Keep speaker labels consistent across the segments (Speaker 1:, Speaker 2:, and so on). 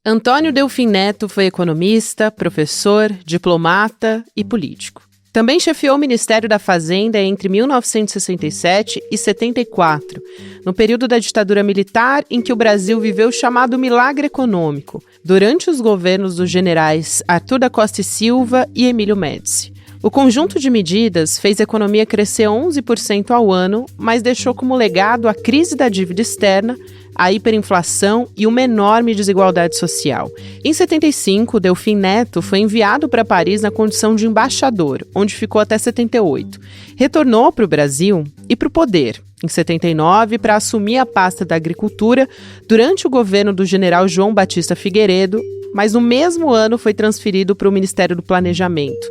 Speaker 1: Antônio Delfim Neto foi economista, professor, diplomata e político. Também chefiou o Ministério da Fazenda entre 1967 e 74, no período da ditadura militar em que o Brasil viveu o chamado milagre econômico, durante os governos dos generais Arthur da Costa e Silva e Emílio Médici. O conjunto de medidas fez a economia crescer 11% ao ano, mas deixou como legado a crise da dívida externa, a hiperinflação e uma enorme desigualdade social. Em 75, Delfim Neto foi enviado para Paris na condição de embaixador, onde ficou até 78. Retornou para o Brasil e para o poder, em 79, para assumir a pasta da agricultura durante o governo do general João Batista Figueiredo, mas no mesmo ano foi transferido para o Ministério do Planejamento.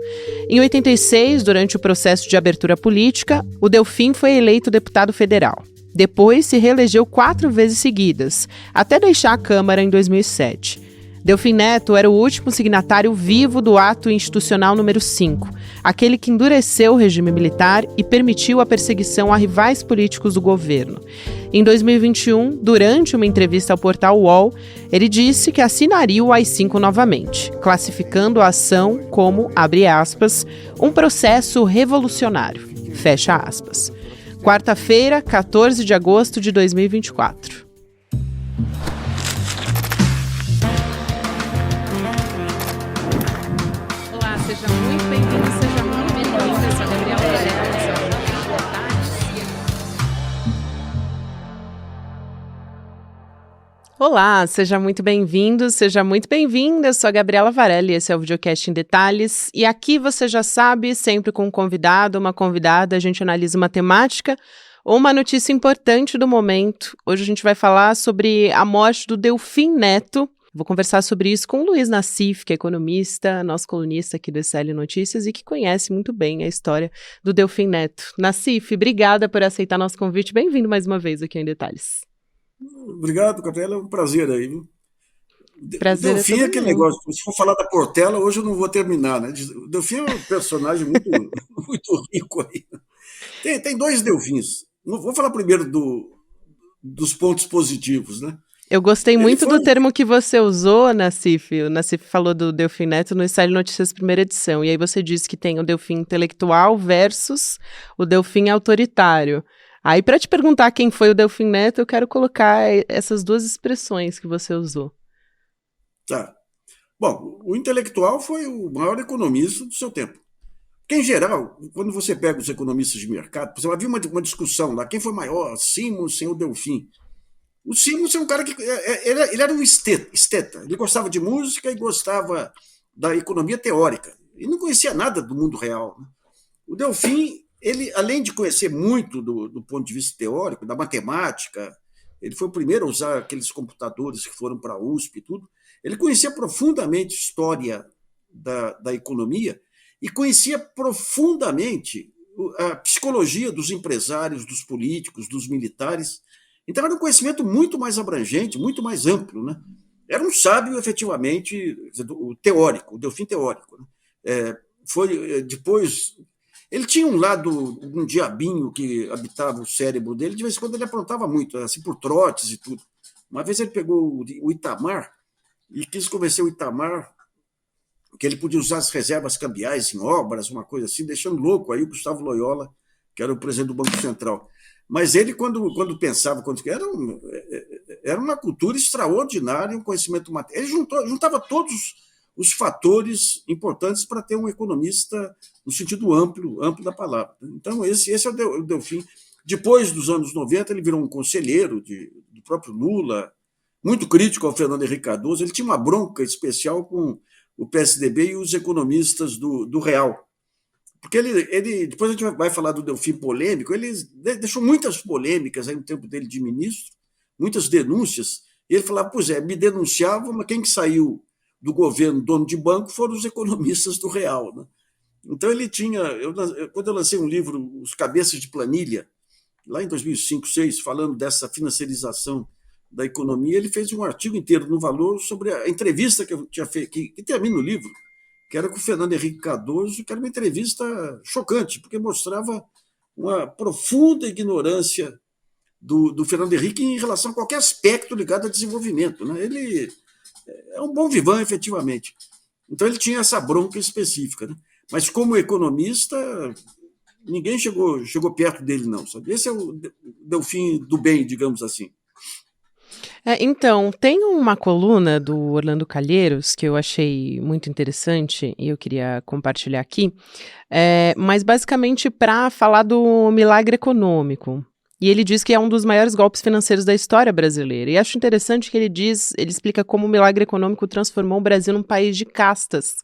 Speaker 1: Em 86, durante o processo de abertura política, o Delfim foi eleito deputado federal. Depois se reelegeu 4 vezes seguidas, até deixar a Câmara em 2007. Delfim Neto era o último signatário vivo do Ato Institucional número 5, aquele que endureceu o regime militar e permitiu a perseguição a rivais políticos do governo. Em 2021, durante uma entrevista ao portal UOL, ele disse que assinaria o AI-5 novamente, classificando a ação como, abre aspas, um processo revolucionário, fecha aspas. Quarta-feira, 14 de agosto de 2024. Olá, seja muito bem-vindo, seja muito bem-vinda. Eu sou a Gabriela Varela. Olá, seja muito bem-vindo, seja muito bem-vinda. Eu sou a Gabriela Varela e esse é o Videocast em Detalhes. E aqui você já sabe, sempre com um convidado, uma convidada, a gente analisa uma temática ou uma notícia importante do momento. Hoje a gente vai falar sobre a morte do Delfim Neto. Vou conversar sobre isso com o Luiz Nassif, que é economista, nosso colunista aqui do SL Notícias e que conhece muito bem a história do Delfim Neto. Nassif, obrigada por aceitar nosso convite. Bem-vindo mais uma vez aqui em Detalhes.
Speaker 2: Obrigado, Gabriela, é um prazer aí, viu?
Speaker 1: Prazer
Speaker 2: Delfim
Speaker 1: é
Speaker 2: é aquele
Speaker 1: todo meu.
Speaker 2: negócio, se for falar da Portela, hoje eu não vou terminar, né? O Delfim é um personagem muito, muito rico aí. Tem dois Delfins. Vou falar primeiro dos pontos positivos, né?
Speaker 1: Eu gostei
Speaker 2: Ele
Speaker 1: muito
Speaker 2: foi
Speaker 1: do termo que você usou, Nassif. O Nassif falou do Delfim Neto no SL Notícias primeira edição. E aí você disse que tem o Delfim intelectual versus o Delfim autoritário. Aí, para te perguntar quem foi o Delfim Neto, eu quero colocar essas duas expressões que você usou.
Speaker 2: tá. Bom, o intelectual foi o maior economista do seu tempo. Porque, em geral, quando você pega os economistas de mercado, você havia uma discussão lá, quem foi maior, Simmons ou Delfim? O Simmons é um cara que. Ele era um esteta. Ele gostava de música e gostava da economia teórica. E não conhecia nada do mundo real. Né? O Delfim, ele, além de conhecer muito do ponto de vista teórico, da matemática, ele foi o primeiro a usar aqueles computadores que foram para a USP e tudo. Ele conhecia profundamente história da economia e conhecia profundamente a psicologia dos empresários, dos políticos, dos militares. Então era um conhecimento muito mais abrangente, muito mais amplo. Né? Era um sábio, efetivamente, o teórico, o Delfim teórico. Né? Foi depois. Ele tinha um lado, um diabinho que habitava o cérebro dele, de vez em quando ele aprontava muito, assim, por trotes e tudo. Uma vez ele pegou o Itamar e quis convencer o Itamar que ele podia usar as reservas cambiais em obras, uma coisa assim, deixando louco aí o Gustavo Loyola, que era o presidente do Banco Central. Mas ele, quando pensava, era uma cultura extraordinária, um conhecimento material. Ele juntava todos os fatores importantes para ter um economista no sentido amplo da palavra. Então, esse é o Delfim. Depois dos anos 90, ele virou um conselheiro do próprio Lula, muito crítico ao Fernando Henrique Cardoso. Ele tinha uma bronca especial com o PSDB e os economistas do Real. Porque depois a gente vai falar do Delfim polêmico, ele deixou muitas polêmicas aí no tempo dele de ministro, muitas denúncias, e ele falava, pois é, me denunciavam, mas quem que saiu do governo dono de banco foram os economistas do Real. Né? Então ele tinha, quando eu lancei um livro, Os Cabeças de Planilha, lá em 2005, 2006, falando dessa financiarização da economia, ele fez um artigo inteiro no Valor sobre a entrevista que eu tinha feito, que termina o livro, que era com o Fernando Henrique Cardoso, que era uma entrevista chocante, porque mostrava uma profunda ignorância do Fernando Henrique em relação a qualquer aspecto ligado ao desenvolvimento. Né? Ele é um bom vivant, efetivamente. Então ele tinha essa bronca específica, né? Mas como economista, ninguém chegou perto dele, não. Sabe? Esse é o Delfim do bem, digamos assim.
Speaker 1: Então, tem uma coluna do Orlando Calheiros que eu achei muito interessante e eu queria compartilhar aqui, mas basicamente para falar do milagre econômico. E ele diz que é um dos maiores golpes financeiros da história brasileira. E acho interessante que ele explica como o milagre econômico transformou o Brasil num país de castas.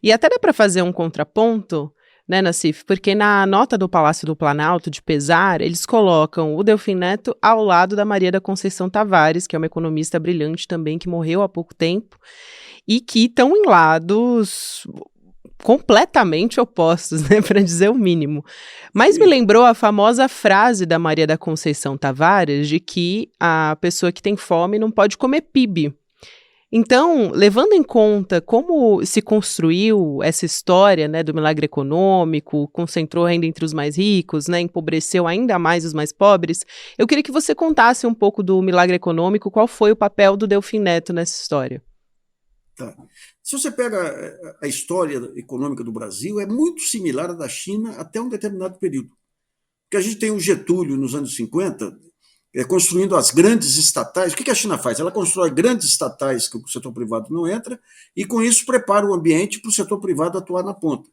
Speaker 1: E até dá para fazer um contraponto, né, Nassif? Porque na nota do Palácio do Planalto, de pesar, eles colocam o Delfim Neto ao lado da Maria da Conceição Tavares, que é uma economista brilhante também, que morreu há pouco tempo, e que estão em lados completamente opostos, né, para dizer o mínimo. Mas me lembrou a famosa frase da Maria da Conceição Tavares de que a pessoa que tem fome não pode comer PIB. Então, levando em conta como se construiu essa história, né, do milagre econômico, concentrou renda entre os mais ricos, né, empobreceu ainda mais os mais pobres, eu queria que você contasse um pouco do milagre econômico, qual foi o papel do Delfim Neto nessa história.
Speaker 2: Tá. Se você pega a história econômica do Brasil, é muito similar à da China até um determinado período. Porque a gente tem o Getúlio nos anos 50, construindo as grandes estatais. O que a China faz? Ela constrói grandes estatais que o setor privado não entra e, com isso, prepara o ambiente para o setor privado atuar na ponta.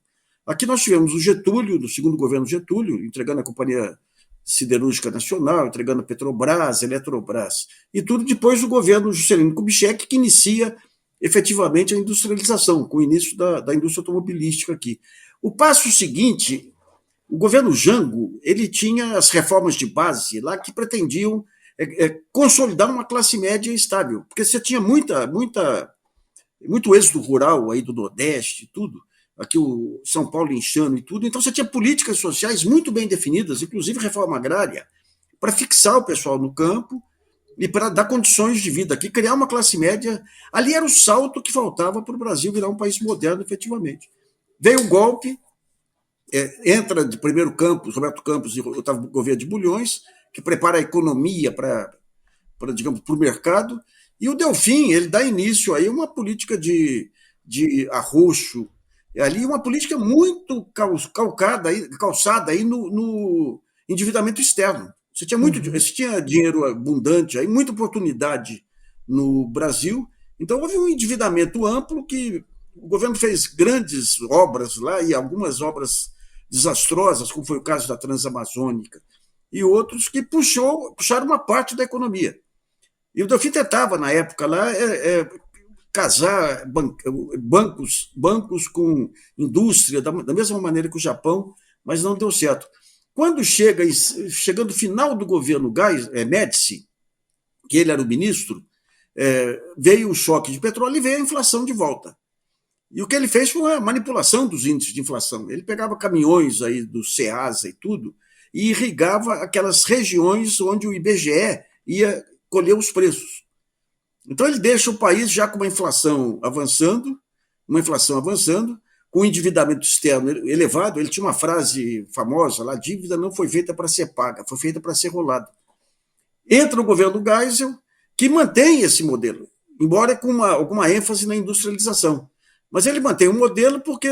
Speaker 2: Aqui nós tivemos o Getúlio, do segundo governo Getúlio, entregando a Companhia Siderúrgica Nacional, entregando a Petrobras, Eletrobras, e tudo depois do governo Juscelino Kubitschek, que inicia efetivamente a industrialização, com o início da indústria automobilística aqui. O passo seguinte, o governo Jango, ele tinha as reformas de base lá que pretendiam consolidar uma classe média estável, porque você tinha muito êxodo rural aí do Nordeste e tudo, aqui o São Paulo inchando e tudo, então você tinha políticas sociais muito bem definidas, inclusive reforma agrária, para fixar o pessoal no campo e para dar condições de vida aqui, criar uma classe média. Ali era o salto que faltava para o Brasil virar um país moderno, efetivamente. Veio o golpe, entra de primeiro Campos, Roberto Campos e Otávio Gouveia de Bulhões, que prepara a economia para digamos, para o mercado, e o Delfim, ele dá início aí a uma política de arroxo, ali uma política muito calçada aí no endividamento externo. Você tinha dinheiro abundante, aí, muita oportunidade no Brasil, então houve um endividamento amplo que o governo fez grandes obras lá, e algumas obras desastrosas, como foi o caso da Transamazônica, e outros que puxaram uma parte da economia. E o Delfim tentava, na época, lá, casar bancos com indústria, da mesma maneira que o Japão, mas não deu certo. Quando chegando o final do governo Médici, que ele era o ministro, veio o choque de petróleo e veio a inflação de volta. E o que ele fez foi uma manipulação dos índices de inflação. Ele pegava caminhões aí do Ceasa e tudo, e irrigava aquelas regiões onde o IBGE ia colher os preços. Então ele deixa o país já com uma inflação avançando, com um endividamento externo elevado. Ele tinha uma frase famosa lá: dívida não foi feita para ser paga, foi feita para ser rolada. Entra o governo Geisel, que mantém esse modelo, embora com alguma ênfase na industrialização. Mas ele mantém o modelo porque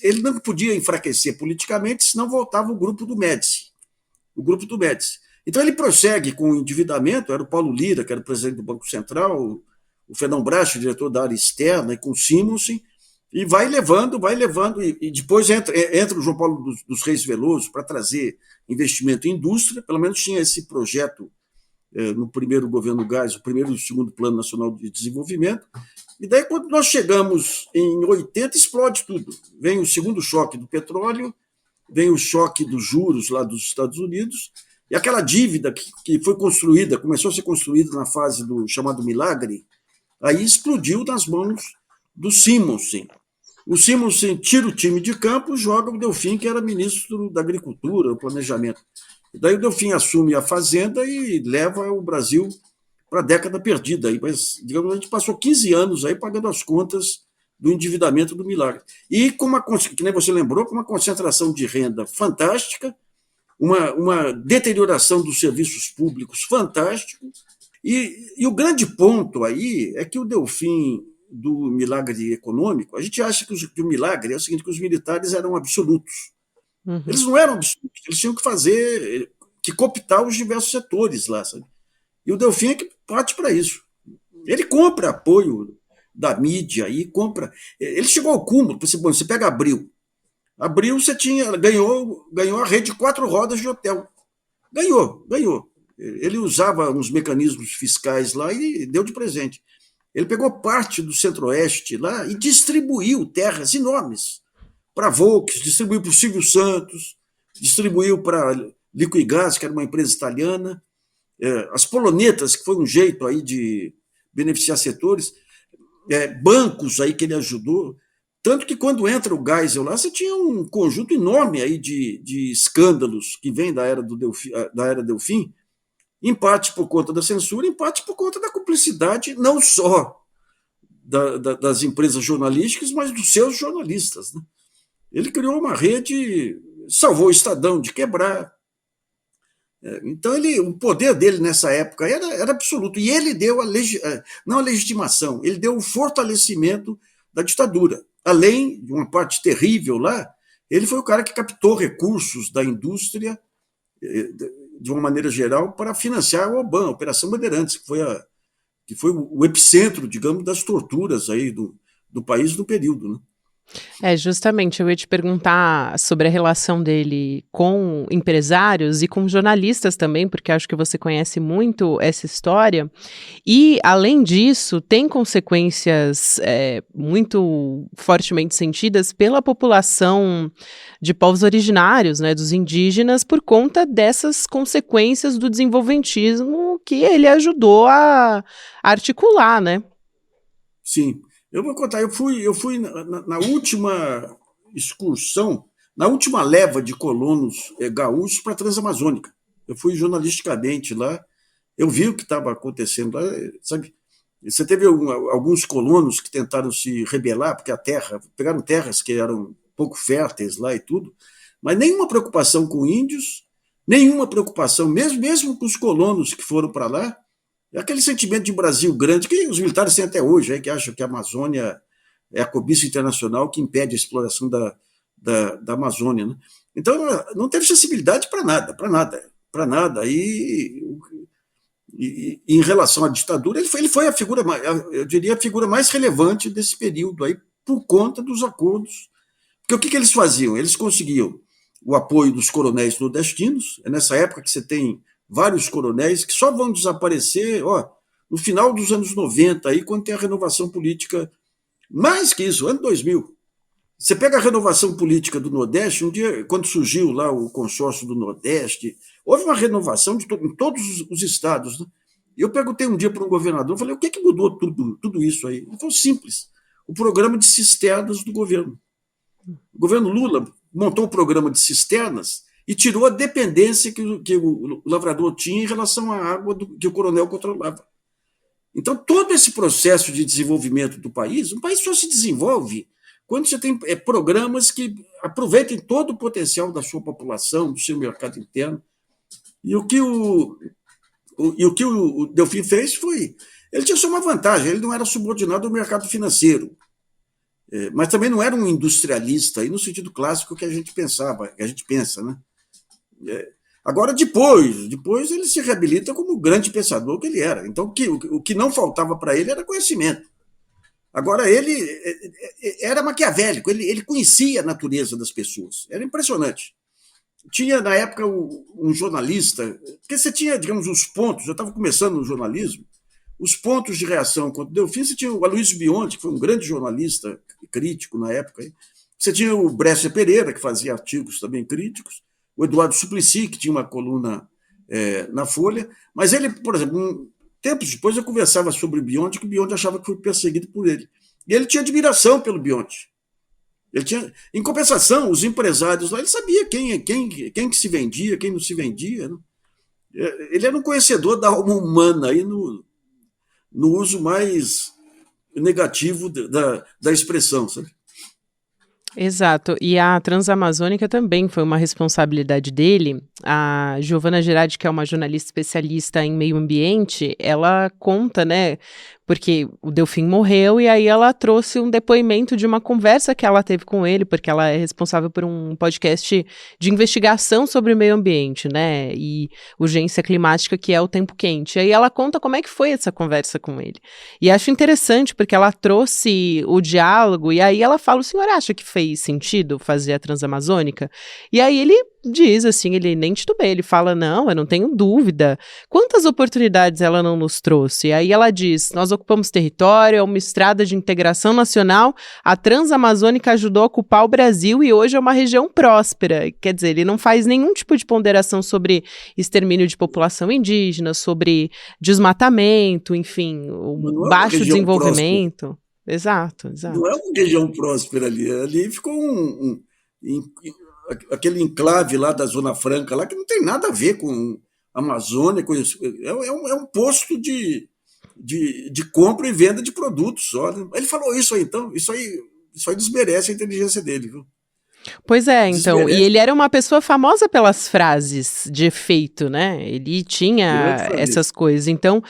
Speaker 2: ele não podia enfraquecer politicamente, senão voltava o grupo do Médici. Então ele prossegue com o endividamento, era o Paulo Lira, que era o presidente do Banco Central, o Fernão Bracho, diretor da área externa, e com o Simonsen, e vai levando, e depois entra o João Paulo dos Reis Veloso para trazer investimento em indústria, pelo menos tinha esse projeto no primeiro governo Geisel, o primeiro e o segundo Plano Nacional de Desenvolvimento. E daí, quando nós chegamos em 80, explode tudo. Vem o segundo choque do petróleo, vem o choque dos juros lá dos Estados Unidos, e aquela dívida que foi construída, começou a ser construída na fase do chamado milagre, aí explodiu nas mãos do Simonsen. O Simonsen tira o time de campo, joga o Delfim, que era ministro da Agricultura, do Planejamento. E daí o Delfim assume a Fazenda e leva o Brasil para a década perdida. Mas, digamos, a gente passou 15 anos aí pagando as contas do endividamento do milagre. E, que nem você lembrou, com uma concentração de renda fantástica, uma deterioração dos serviços públicos fantástico, E o grande ponto aí é que o Delfim do milagre econômico, a gente acha que o milagre é o seguinte, que os militares eram absolutos.
Speaker 1: Uhum.
Speaker 2: Eles não eram absolutos, eles tinham que fazer, que cooptar os diversos setores lá, sabe? E o Delfim é que parte para isso. Ele compra apoio da mídia e compra. Ele chegou ao cúmulo. Você pega Abril. Abril você ganhou a rede de 4 rodas de hotel. Ganhou. Ele usava uns mecanismos fiscais lá e deu de presente. Ele pegou parte do Centro-Oeste lá e distribuiu terras enormes para a Volks, distribuiu para o Silvio Santos, distribuiu para a Liquigás, que era uma empresa italiana, as polonetas, que foi um jeito aí de beneficiar setores, bancos aí que ele ajudou. Tanto que quando entra o Geisel lá, você tinha um conjunto enorme aí de escândalos que vem da era Delfim, em parte por conta da censura, em parte por conta da cumplicidade, não só das empresas jornalísticas, mas dos seus jornalistas. Né? Ele criou uma rede, salvou o Estadão de quebrar. Então, o poder dele nessa época era absoluto. E ele deu não a legitimação, ele deu o fortalecimento da ditadura. Além de uma parte terrível lá, ele foi o cara que captou recursos da indústria, de uma maneira geral, para financiar a OBAN, a Operação Bandeirantes, que foi o epicentro, digamos, das torturas aí do país no período. Né?
Speaker 1: Justamente, eu ia te perguntar sobre a relação dele com empresários e com jornalistas também, porque acho que você conhece muito essa história. E, além disso, tem consequências muito fortemente sentidas pela população de povos originários, né, dos indígenas, por conta dessas consequências do desenvolventismo que ele ajudou a articular, né?
Speaker 2: Sim. Eu vou contar, eu fui na última excursão, na última leva de colonos gaúchos para a Transamazônica. Eu fui jornalisticamente lá, eu vi o que estava acontecendo lá, sabe? Você teve alguns colonos que tentaram se rebelar, porque pegaram terras que eram pouco férteis lá e tudo, mas nenhuma preocupação com índios, nenhuma preocupação, mesmo com os colonos que foram para lá, é aquele sentimento de Brasil grande que os militares têm até hoje, que acham que a Amazônia é a cobiça internacional que impede a exploração da Amazônia. Né? Então, não teve sensibilidade para nada, para nada. E em relação à ditadura, ele foi a figura, eu diria, a figura mais relevante desse período aí, por conta dos acordos. Porque o que eles faziam? Eles conseguiam o apoio dos coronéis nordestinos, é nessa época que você tem vários coronéis que só vão desaparecer no final dos anos 90, aí, quando tem a renovação política, mais que isso, ano 2000. Você pega a renovação política do Nordeste, um dia, quando surgiu lá o consórcio do Nordeste, houve uma renovação em todos os estados. Né? E eu perguntei um dia para um governador, falei, o que mudou tudo isso aí? Ele falou, simples, o programa de cisternas do governo. O governo Lula montou um programa de cisternas e tirou a dependência que o lavrador tinha em relação à água que o coronel controlava. Então, todo esse processo de desenvolvimento do país, o país só se desenvolve quando você tem programas que aproveitem todo o potencial da sua população, do seu mercado interno. E o que o Delfim fez foi... Ele tinha só uma vantagem, ele não era subordinado ao mercado financeiro, mas também não era um industrialista, aí no sentido clássico que a gente pensava, que a gente pensa, né? Agora, depois ele se reabilita como o grande pensador que ele era. Então, o que não faltava para ele era conhecimento. Agora, ele era maquiavélico, ele conhecia a natureza das pessoas. Era impressionante. Tinha, na época, um jornalista, porque você tinha, digamos, os pontos, eu estava começando no jornalismo, os pontos de reação contra o Delfim, você tinha o Aloysio Bionde, que foi um grande jornalista crítico na época, você tinha o Brescia Pereira, que fazia artigos também críticos, o Eduardo Suplicy, que tinha uma coluna na Folha, mas ele, por exemplo, tempos depois eu conversava sobre o Bionde, que o Bionde achava que foi perseguido por ele. E ele tinha admiração pelo Bionde. Em compensação, os empresários lá, ele sabia quem que se vendia, quem não se vendia. Né? Ele era um conhecedor da alma humana, aí no uso mais negativo da expressão, sabe?
Speaker 1: Exato, e a Transamazônica também foi uma responsabilidade dele. A Giovana Gerardi, que é uma jornalista especialista em meio ambiente, ela conta, né, porque o Delfim morreu e aí ela trouxe um depoimento de uma conversa que ela teve com ele, porque ela é responsável por um podcast de investigação sobre o meio ambiente, né, e urgência climática, que é o Tempo Quente. E aí ela conta como é que foi essa conversa com ele. E acho interessante porque ela trouxe o diálogo e aí ela fala: o senhor acha que fez sentido fazer a Transamazônica? E aí ele diz assim, ele nem titubeia, ele fala: não, eu não tenho dúvida. Quantas oportunidades ela não nos trouxe? E aí ela diz: nós ocupamos território, é uma estrada de integração nacional, a Transamazônica ajudou a ocupar o Brasil e hoje é uma região próspera. Quer dizer, ele não faz nenhum tipo de ponderação sobre extermínio de população indígena, sobre desmatamento, enfim,
Speaker 2: Mas
Speaker 1: o
Speaker 2: não é uma
Speaker 1: baixo
Speaker 2: região próspera.
Speaker 1: desenvolvimento. Exato,
Speaker 2: Não é
Speaker 1: exato.
Speaker 2: uma região próspera ali. Ali ficou aquele enclave lá da Zona Franca, lá que não tem nada a ver com a Amazônia. É um posto de compra e venda de produtos só. Né? Ele falou isso aí, então. Isso aí desmerece a inteligência dele. Viu?
Speaker 1: Pois é, então, e
Speaker 2: Desmerece
Speaker 1: ele era uma pessoa famosa pelas frases de efeito, né? Ele
Speaker 2: grande
Speaker 1: tinha
Speaker 2: família.
Speaker 1: essas coisas. Então,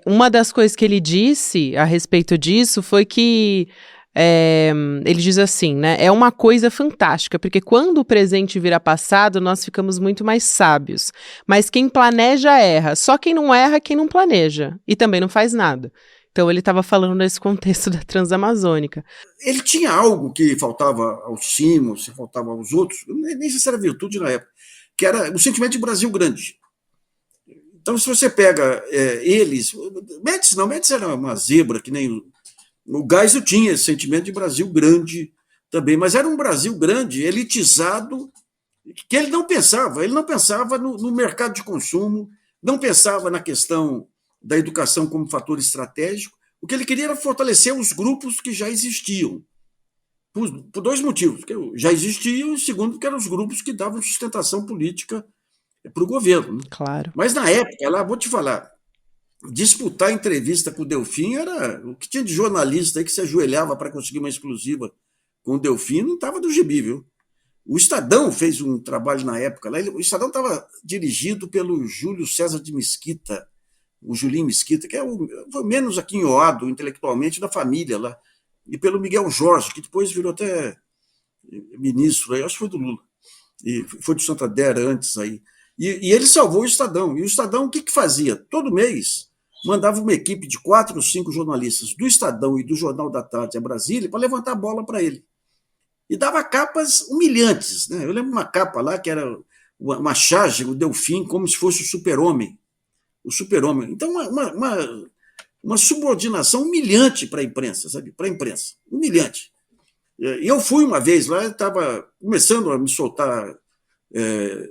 Speaker 1: uma das coisas que ele disse a respeito disso foi que é, ele diz assim, né? É uma coisa fantástica, porque quando o presente vira passado, nós ficamos muito mais sábios. Mas quem planeja erra. Só quem não erra é quem não planeja. E também não faz nada. Então ele estava falando nesse contexto da Transamazônica.
Speaker 2: Ele tinha algo que faltava aos Simons, que faltava aos outros, nem sei se era virtude na época, que era o sentimento de Brasil grande. Então, se você pega eles, Médici não, Médici era uma zebra, que nem o Geisel tinha esse sentimento de Brasil grande também, mas era um Brasil grande, elitizado, que ele não pensava no mercado de consumo, não pensava na questão da educação como fator estratégico, o que ele queria era fortalecer os grupos que já existiam, por dois motivos, que já existiam, e segundo, que eram os grupos que davam sustentação política para o governo. Né?
Speaker 1: Claro.
Speaker 2: Mas na época, lá, vou te falar, disputar entrevista com o Delfim era o que tinha de jornalista aí que se ajoelhava para conseguir uma exclusiva com o Delfim, não estava do gibi, viu? O Estadão fez um trabalho na época, lá, o Estadão estava dirigido pelo Júlio César de Mesquita, o Julinho Mesquita, que foi menos aquinhoado intelectualmente da família lá, e pelo Miguel Jorge, que depois virou até ministro, acho que foi do Lula, e foi do Santander antes aí. E ele salvou o Estadão. E o Estadão, o que fazia? Todo mês mandava uma equipe de 4 ou 5 jornalistas do Estadão e do Jornal da Tarde a Brasília para levantar a bola para ele. E dava capas humilhantes. Né? Eu lembro uma capa lá que era uma charge, o Delfim, como se fosse o super-homem. O super-homem. Então, uma subordinação humilhante para a imprensa, sabe? Para a imprensa. Humilhante. E eu fui uma vez lá, estava começando a me soltar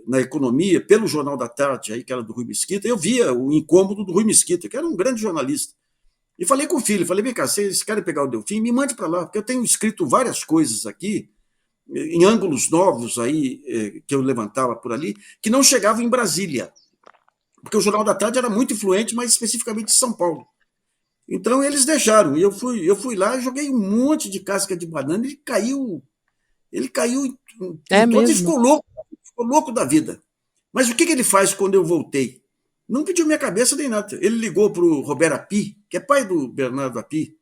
Speaker 2: na economia, pelo Jornal da Tarde, aí, que era do Rui Mesquita, eu via o incômodo do Rui Mesquita, que era um grande jornalista. E falei com o filho, falei, vem cá, vocês querem pegar o Delfim? Me mande para lá, porque eu tenho escrito várias coisas aqui, em ângulos novos aí, que eu levantava por ali, que não chegavam em Brasília. Porque o Jornal da Tarde era muito influente, mas especificamente de São Paulo. Então eles deixaram. E eu fui lá, joguei um monte de casca de banana, ele caiu
Speaker 1: É
Speaker 2: em todos e
Speaker 1: mesmo.
Speaker 2: ficou louco da vida. Mas o que ele faz quando eu voltei? Não pediu minha cabeça nem nada. Ele ligou para o Roberto Api, que é pai do Bernardo Api.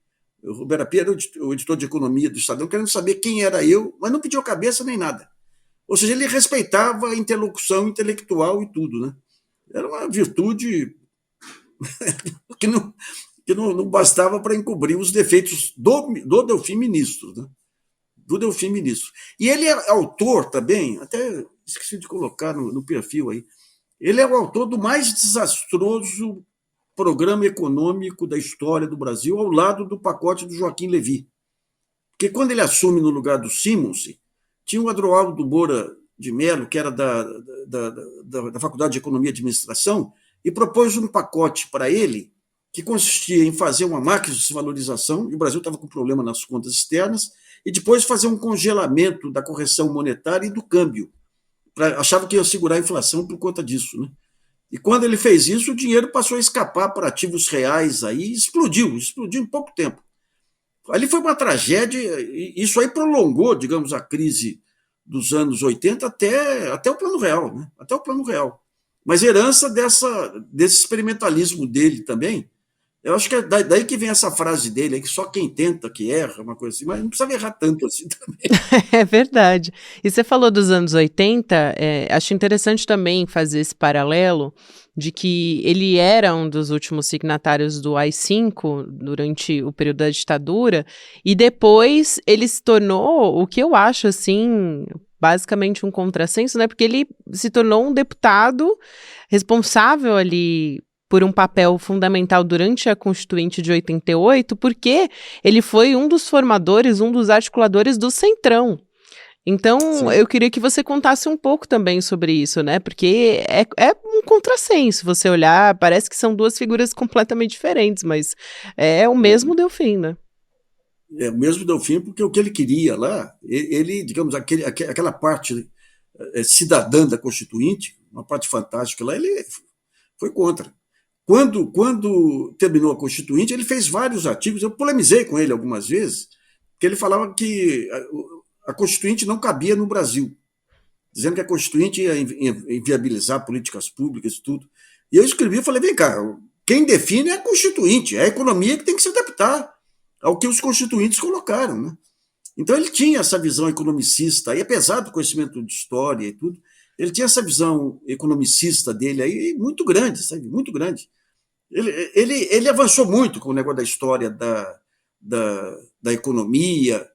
Speaker 2: O Roberto Api era o editor de economia do Estadão, querendo saber quem era eu, mas não pediu cabeça nem nada. Ou seja, ele respeitava a interlocução intelectual e tudo. Né? Era uma virtude que não bastava para encobrir os defeitos do Delfim Ministro. Né? Do Delfim Ministro. E ele é autor também, até esqueci de colocar no perfil aí, ele é o autor do mais desastroso programa econômico da história do Brasil, ao lado do pacote do Joaquim Levy. Porque quando ele assume no lugar do Simons, tinha o Adroaldo Moura de Mello, que era da Faculdade de Economia e Administração, e propôs um pacote para ele que consistia em fazer uma máquina de desvalorização, e o Brasil estava com problema nas contas externas, e depois fazer um congelamento da correção monetária e do câmbio. Achava que ia segurar a inflação por conta disso. Né? E quando ele fez isso, o dinheiro passou a escapar para ativos reais aí, explodiu em pouco tempo. Ali foi uma tragédia, e isso aí prolongou, digamos, a crise dos anos 80 até o Plano Real, né? Até o Plano Real. Mas herança desse experimentalismo dele também. Eu acho que é daí que vem essa frase dele, que só quem tenta que erra, uma coisa assim, mas não precisava errar tanto assim também.
Speaker 1: É verdade. E você falou dos anos 80, acho interessante também fazer esse paralelo de que ele era um dos últimos signatários do AI-5 durante o período da ditadura, e depois ele se tornou o que eu acho, assim, basicamente um contrassenso, né? Porque ele se tornou um deputado responsável ali por um papel fundamental durante a Constituinte de 88, porque ele foi um dos formadores, um dos articuladores do Centrão. Então,
Speaker 2: Sim.
Speaker 1: eu queria que você contasse um pouco também sobre isso, né? Porque é um contrassenso você olhar, parece que são duas figuras completamente diferentes, mas é o mesmo Delfim, né?
Speaker 2: É o mesmo Delfim, porque o que ele queria lá, ele, digamos, aquela parte cidadã da Constituinte, uma parte fantástica lá, ele foi contra. Quando terminou a Constituinte, ele fez vários artigos, eu polemizei com ele algumas vezes, que ele falava que a Constituinte não cabia no Brasil, dizendo que a Constituinte ia inviabilizar políticas públicas e tudo. E eu escrevi e falei, vem cá, quem define é a Constituinte, é a economia que tem que se adaptar ao que os constituintes colocaram, né? Então ele tinha essa visão economicista, e apesar do conhecimento de história e tudo, ele tinha essa visão economicista dele aí muito grande, sabe? Muito grande. Ele avançou muito com o negócio da história da economia,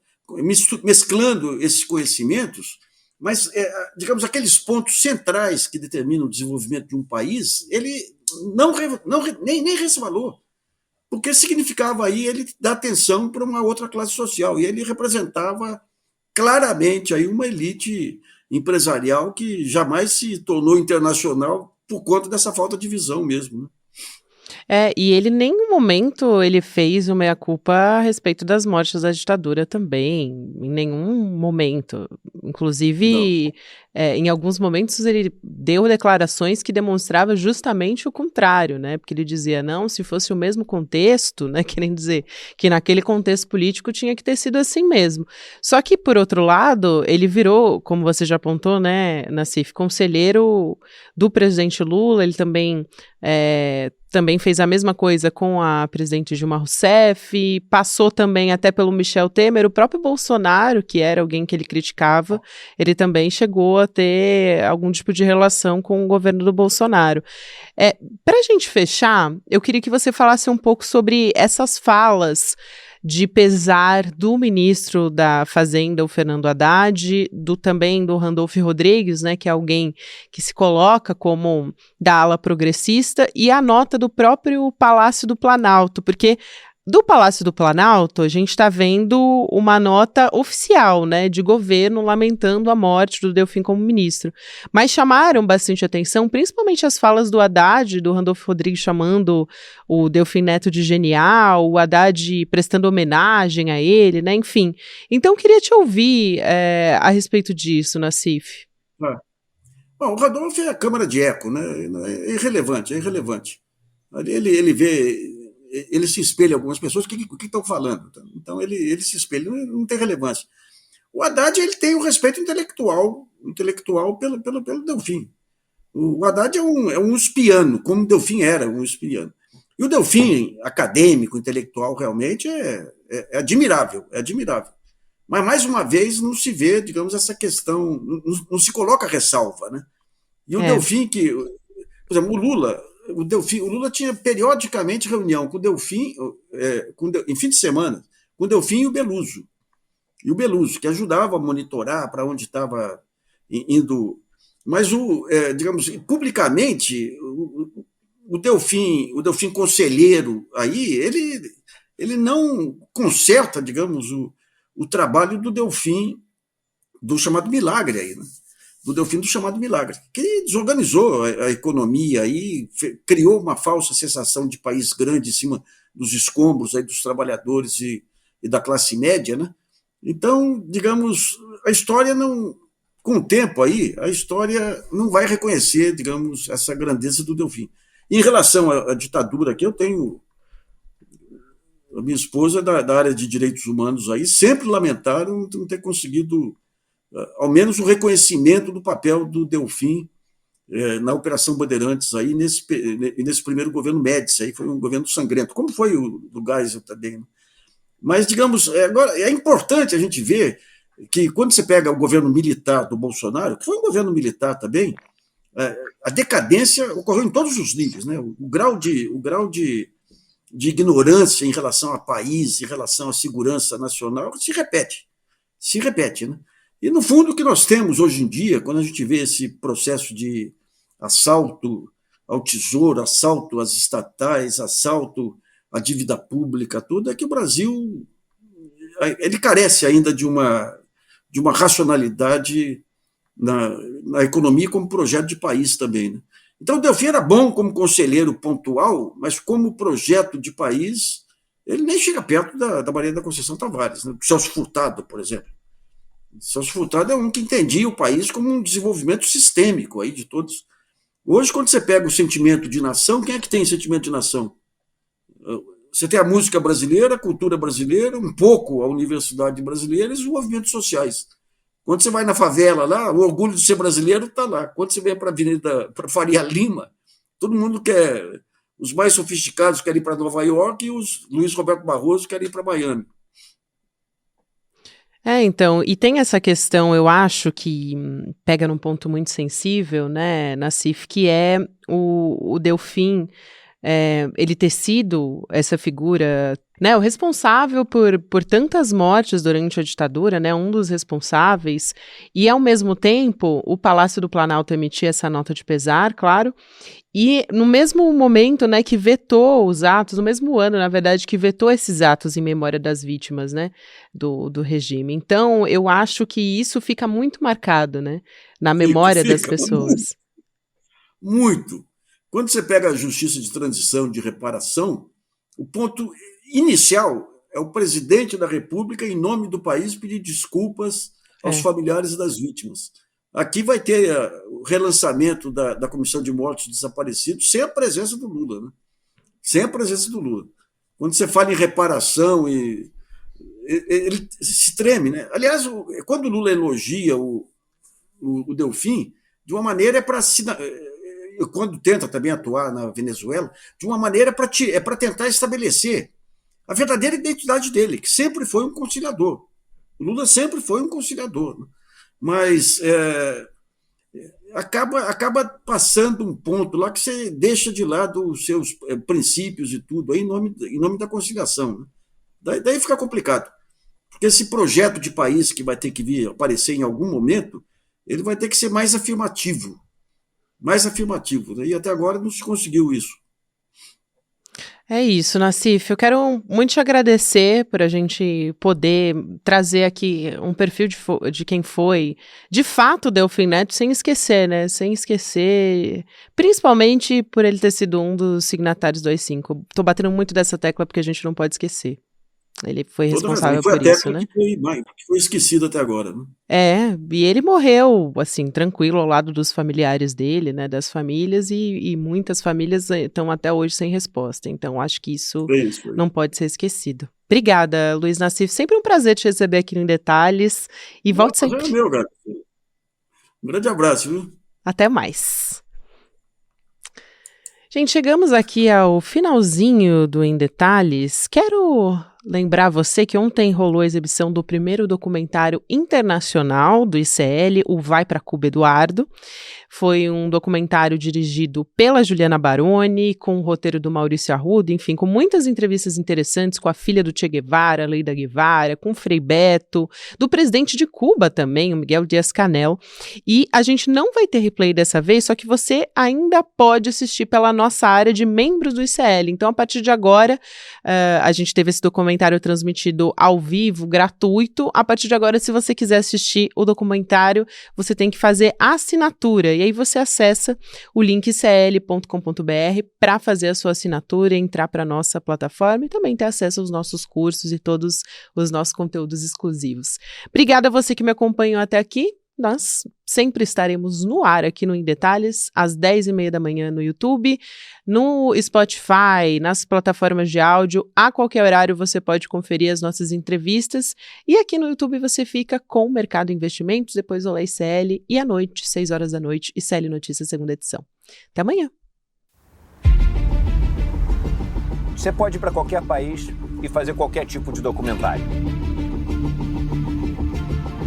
Speaker 2: mesclando esses conhecimentos, mas, digamos, aqueles pontos centrais que determinam o desenvolvimento de um país, ele nem resvalou, porque significava aí ele dar atenção para uma outra classe social, e ele representava claramente aí uma elite empresarial que jamais se tornou internacional por conta dessa falta de visão mesmo, né?
Speaker 1: E ele em nenhum momento ele fez uma meia-culpa a respeito das mortes da ditadura também, em nenhum momento.
Speaker 2: Não.
Speaker 1: Inclusive, em alguns momentos ele deu declarações que demonstravam justamente o contrário, né? Porque ele dizia, não, se fosse o mesmo contexto, né? Querendo dizer que naquele contexto político tinha que ter sido assim mesmo. Só que, por outro lado, ele virou, como você já apontou, né, Nassif, conselheiro do presidente Lula, ele também fez a mesma coisa com a presidente Dilma Rousseff, passou também até pelo Michel Temer, o próprio Bolsonaro, que era alguém que ele criticava, ele também chegou a ter algum tipo de relação com o governo do Bolsonaro. Para a gente fechar, eu queria que você falasse um pouco sobre essas falas de pesar do ministro da Fazenda, o Fernando Haddad, também do Randolph Rodrigues, né, que é alguém que se coloca como da ala progressista, e a nota do próprio Palácio do Planalto, porque do Palácio do Planalto, a gente está vendo uma nota oficial, né, de governo lamentando a morte do Delfim como ministro. Mas chamaram bastante atenção, principalmente as falas do Haddad, do Randolph Rodrigues chamando o Delfim Neto de genial, o Haddad prestando homenagem a ele, né, enfim. Então, queria te ouvir a respeito disso, Nassif.
Speaker 2: Bom, o Radolfo é a câmara de eco, né? É irrelevante, é irrelevante. Ele vê, ele se espelha em algumas pessoas, o que estão falando? Então ele se espelha, não tem relevância. O Haddad ele tem um respeito intelectual pelo Delfim. O Haddad é um espiano, como o Delfim era um espiano. E o Delfim, acadêmico, intelectual, realmente é admirável, é admirável. Mas, mais uma vez, não se vê, digamos, essa questão, não se coloca ressalva, né? E o Delfim, por exemplo, o Lula tinha periodicamente reunião com o Delfim, em fim de semana, com o Delfim e o Beluso. E o Beluso, que ajudava a monitorar para onde estava indo. Mas, digamos, publicamente, o Delfim conselheiro aí, ele não conserta, digamos, o trabalho do Delfim, do chamado Milagre aí, né? Do Delfim do chamado Milagre, que desorganizou a economia e criou uma falsa sensação de país grande em cima dos escombros aí dos trabalhadores e da classe média, né? Então, digamos, a história não, com o tempo aí, a história não vai reconhecer, digamos, essa grandeza do Delfim. Em relação à ditadura aqui, eu tenho a minha esposa é da área de direitos humanos aí, sempre lamentaram não ter conseguido, ao menos, o reconhecimento do papel do Delfim na Operação Bandeirantes, aí, nesse primeiro governo Médici, aí foi um governo sangrento, como foi o do Geisel também. Né? Mas, digamos, agora é importante a gente ver que, quando você pega o governo militar do Bolsonaro, que foi um governo militar também, a decadência ocorreu em todos os níveis. Né? O grau de ignorância em relação ao país, em relação à segurança nacional, se repete. Né? E, no fundo, o que nós temos hoje em dia, quando a gente vê esse processo de assalto ao tesouro, assalto às estatais, assalto à dívida pública, tudo, é que o Brasil ele carece ainda de uma racionalidade na economia como projeto de país também. Né? Então, o Delfim era bom como conselheiro pontual, mas como projeto de país, ele nem chega perto da Maria da Conceição Tavares, né? Celso Furtado, por exemplo. Celso Furtado é um que entendia o país como um desenvolvimento sistêmico aí de todos. Hoje, quando você pega o sentimento de nação, quem é que tem sentimento de nação? Você tem a música brasileira, a cultura brasileira, um pouco a universidade brasileira e os movimentos sociais. Quando você vai na favela lá, o orgulho de ser brasileiro está lá. Quando você vem para Faria Lima, todo mundo quer, os mais sofisticados querem ir para Nova York e os Luiz Roberto Barroso querem ir para Miami.
Speaker 1: Então, e tem essa questão, eu acho, que pega num ponto muito sensível, né, Nassif, que é o Delfim, ele ter sido essa figura, né, o responsável por tantas mortes durante a ditadura, né, um dos responsáveis, e ao mesmo tempo o Palácio do Planalto emitia essa nota de pesar, claro, e no mesmo momento, né, que vetou os atos, no mesmo ano, na verdade, que vetou esses atos em memória das vítimas, né, do regime. Então, eu acho que isso fica muito marcado, né, na memória das pessoas.
Speaker 2: Muito. Quando você pega a justiça de transição, de reparação, o ponto inicial é o presidente da República, em nome do país, pedir desculpas aos familiares das vítimas. Aqui vai ter o relançamento da Comissão de Mortos e Desaparecidos sem a presença do Lula. Né? Sem a presença do Lula. Quando você fala em reparação, ele se treme. Né? Aliás, quando o Lula elogia o Delfim, de uma maneira quando tenta também atuar na Venezuela, de uma maneira para tentar estabelecer a verdadeira identidade dele, que sempre foi um conciliador. O Lula sempre foi um conciliador. Né? Mas acaba passando um ponto lá que você deixa de lado os seus princípios e tudo, aí em nome da conciliação. Né? Daí fica complicado. Porque esse projeto de país que vai ter que vir aparecer em algum momento, ele vai ter que ser mais afirmativo. Né? E até agora não se conseguiu isso.
Speaker 1: É isso, Nassif. Eu quero muito te agradecer por a gente poder trazer aqui um perfil de quem foi, de fato, Delfim Neto, sem esquecer, né? Sem esquecer, principalmente por ele ter sido um dos signatários do AI-5. Tô batendo muito dessa tecla porque a gente não pode esquecer. Ele foi responsável por isso, né?
Speaker 2: Que foi esquecido até agora, né?
Speaker 1: E ele morreu, assim, tranquilo ao lado dos familiares dele, né, das famílias, e muitas famílias estão até hoje sem resposta. Então, acho que isso não pode ser esquecido. Obrigada, Luiz Nassif. Sempre um prazer te receber aqui no Em Detalhes. E volte sempre.
Speaker 2: É meu, cara. Um grande abraço, viu?
Speaker 1: Até mais. Gente, chegamos aqui ao finalzinho do Em Detalhes. Quero lembrar você que ontem rolou a exibição do primeiro documentário internacional do ICL, o Vai Pra Cuba, Eduardo. Foi um documentário dirigido pela Juliana Baroni, com o roteiro do Maurício Arruda, enfim, com muitas entrevistas interessantes com a filha do Che Guevara, Leida Guevara, com o Frei Beto, do presidente de Cuba também, o Miguel Díaz-Canel. E a gente não vai ter replay dessa vez, só que você ainda pode assistir pela nossa área de membros do ICL. Então, a partir de agora, a gente teve esse documentário transmitido ao vivo, gratuito. A partir de agora, se você quiser assistir o documentário, você tem que fazer a assinatura. E aí você acessa o link icl.com.br para fazer a sua assinatura, entrar para a nossa plataforma e também ter acesso aos nossos cursos e todos os nossos conteúdos exclusivos. Obrigada a você que me acompanhou até aqui. nós sempre estaremos no ar aqui no Em Detalhes, às 10h30 da manhã no YouTube, no Spotify, nas plataformas de áudio. A qualquer horário você pode conferir as nossas entrevistas. E aqui no YouTube você fica com o Mercado Investimentos, depois o ICL e à noite, 6 horas da noite, ICL Notícias, segunda edição. Até amanhã.
Speaker 3: Você pode ir para qualquer país e fazer qualquer tipo de documentário.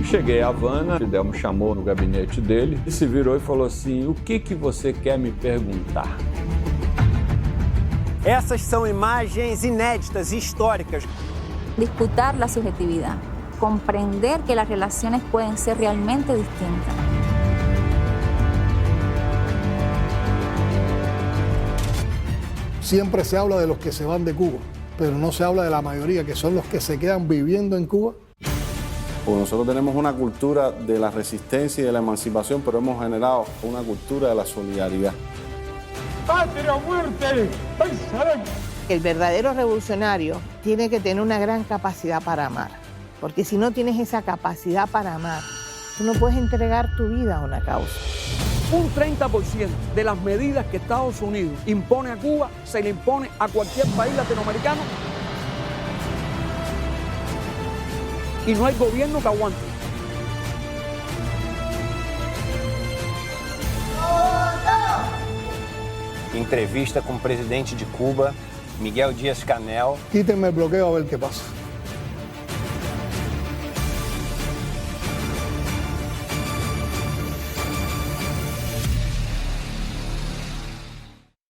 Speaker 4: Cheguei a Havana, Fidel me chamou no gabinete dele e se virou e falou assim: o que você quer me perguntar?
Speaker 3: Essas são imagens inéditas e históricas.
Speaker 5: Disputar la subjetividad, comprender que las relaciones pueden ser realmente distintas.
Speaker 6: Siempre se habla de los que se van de Cuba, pero no se habla de la mayoría, que son los que se quedan viviendo en Cuba.
Speaker 7: Pues nosotros tenemos una cultura de la resistencia y de la emancipación, pero hemos generado una cultura de la solidaridad.
Speaker 8: ¡Patria o muerte!
Speaker 9: El verdadero revolucionario tiene que tener una gran capacidad para amar, porque si no tienes esa capacidad para amar, tú no puedes entregar tu vida a una causa.
Speaker 10: Un 30% de las medidas que Estados Unidos impone a Cuba se le impone a cualquier país latinoamericano y no hay gobierno que aguante.
Speaker 3: Entrevista com o presidente de Cuba, Miguel Díaz-Canel.
Speaker 6: Quítenme el bloqueo a ver qué pasa.